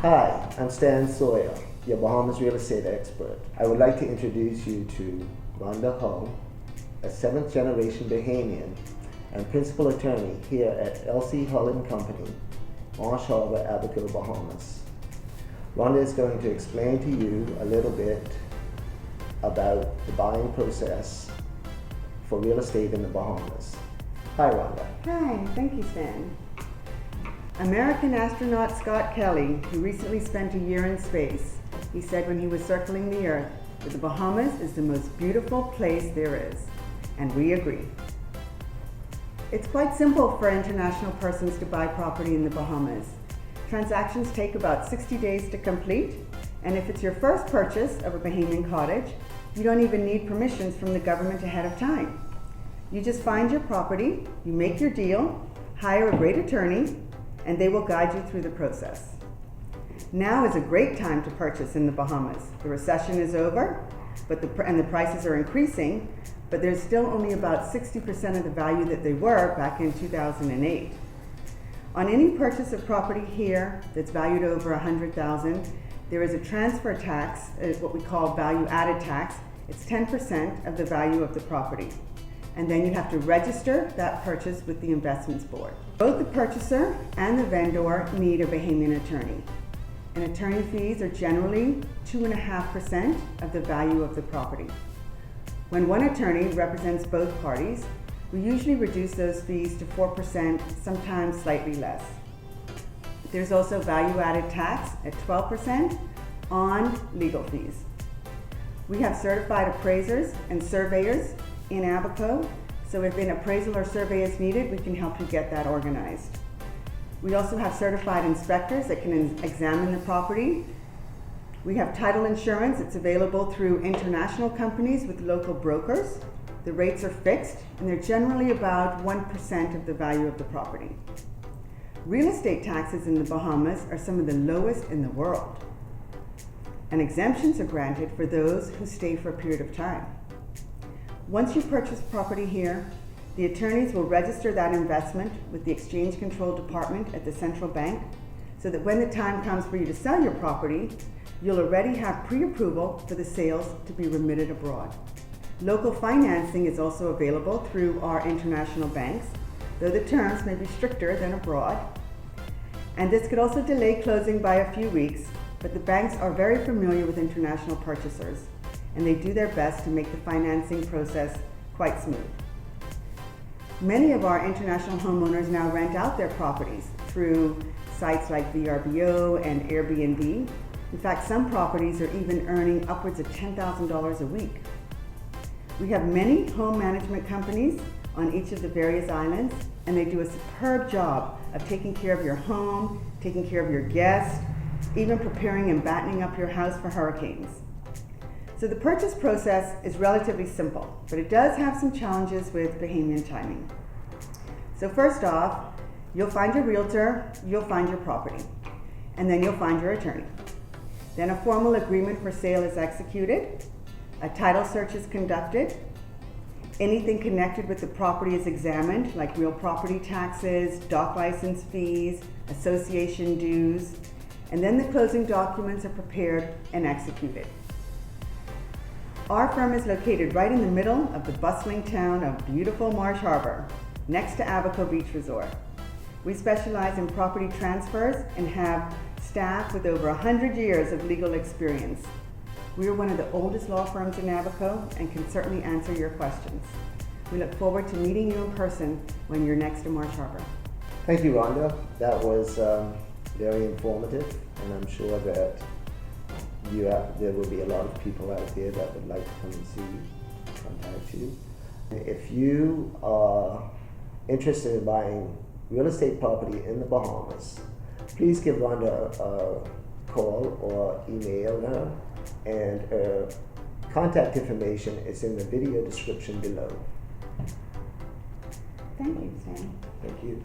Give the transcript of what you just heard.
Hi, I'm Stan Sawyer, your Bahamas Real Estate Expert. I would like to introduce you to Rhonda Hull, a 7th generation Bahamian and principal attorney here at L.C. Hull & Company, Marsh Harbor, Abaco, Bahamas. Rhonda is going to explain to you a little bit about the buying process for real estate in the Bahamas. Hi, Rhonda. Hi, thank you, Stan. American astronaut Scott Kelly, who recently spent a year in space, he said when he was circling the Earth that the Bahamas is the most beautiful place there is, and we agree. It's quite simple for international persons to buy property in the Bahamas. Transactions take about 60 days to complete, and if it's your first purchase of a Bahamian cottage, you don't even need permissions from the government ahead of time. You just find your property, you make your deal, hire a great attorney, and they will guide you through the process. Now is a great time to purchase in the Bahamas. The recession is over, and the prices are increasing, but there's still only about 60% of the value that they were back in 2008. On any purchase of property here that's valued over $100,000, there is a transfer tax, what we call value-added tax. It's 10% of the value of the property. And then you have to register that purchase with the Investments Board. Both the purchaser and the vendor need a Bahamian attorney. And attorney fees are generally 2.5% of the value of the property. When one attorney represents both parties, we usually reduce those fees to 4%, sometimes slightly less. There's also value-added tax at 12% on legal fees. We have certified appraisers and surveyors in Abaco, so if an appraisal or survey is needed, we can help you get that organized. We also have certified inspectors that can examine the property. We have title insurance. It's available through international companies with local brokers. The rates are fixed, and they're generally about 1% of the value of the property. Real estate taxes in the Bahamas are some of the lowest in the world, and exemptions are granted for those who stay for a period of time. Once you purchase property here, the attorneys will register that investment with the Exchange Control Department at the central bank, so that when the time comes for you to sell your property, you'll already have pre-approval for the sales to be remitted abroad. Local financing is also available through our international banks, though the terms may be stricter than abroad. And this could also delay closing by a few weeks, but the banks are very familiar with international purchasers, and they do their best to make the financing process quite smooth. Many of our international homeowners now rent out their properties through sites like VRBO and Airbnb. In fact, some properties are even earning upwards of $10,000 a week. We have many home management companies on each of the various islands, and they do a superb job of taking care of your home, taking care of your guests, even preparing and battening up your house for hurricanes. So the purchase process is relatively simple, but it does have some challenges with Bahamian timing. So first off, you'll find your realtor, you'll find your property, and then you'll find your attorney. Then a formal agreement for sale is executed, a title search is conducted, anything connected with the property is examined, like real property taxes, dock license fees, association dues, and then the closing documents are prepared and executed. Our firm is located right in the middle of the bustling town of beautiful Marsh Harbor, next to Abaco Beach Resort. We specialize in property transfers and have staff with over 100 years of legal experience. We are one of the oldest law firms in Abaco and can certainly answer your questions. We look forward to meeting you in person when you're next to Marsh Harbor. Thank you, Rhonda. That was very informative, and I'm sure that there will be a lot of people out there that would like to come and see you, contact you. If you are interested in buying real estate property in the Bahamas, please give Rhonda a call or email her, and her contact information is in the video description below. Thank you, Stan. Thank you.